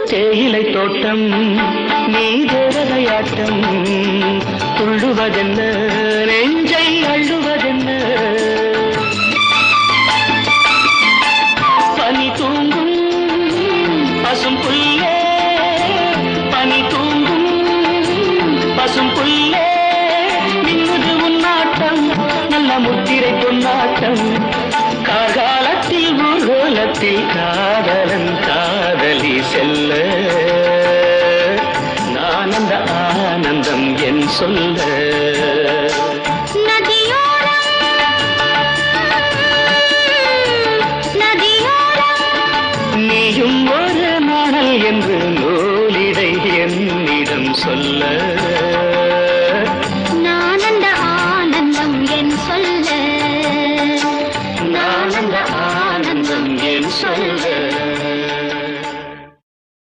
தேயிலை தோட்டம் நீ தேவதையாட்டம் துள்ளுவதென்ன நெஞ்சை அள்ளுவதென்ன பனி தூங்கும் பசும் புல்லே பனி தூங்கும் பசும் புல்லே மின்னுது உன்னாட்டம் நல்ல முத்திரை பொன்னாட்டம் காகாலத்தில் ஊர்கோலத்தில் காதலன் காதலி செல்ல நான் அந்த ஆனந்தம் என் சொல்ல நீயும் ஒரு நாணல் என்று நூலிடை என்னிடம் சொல்ல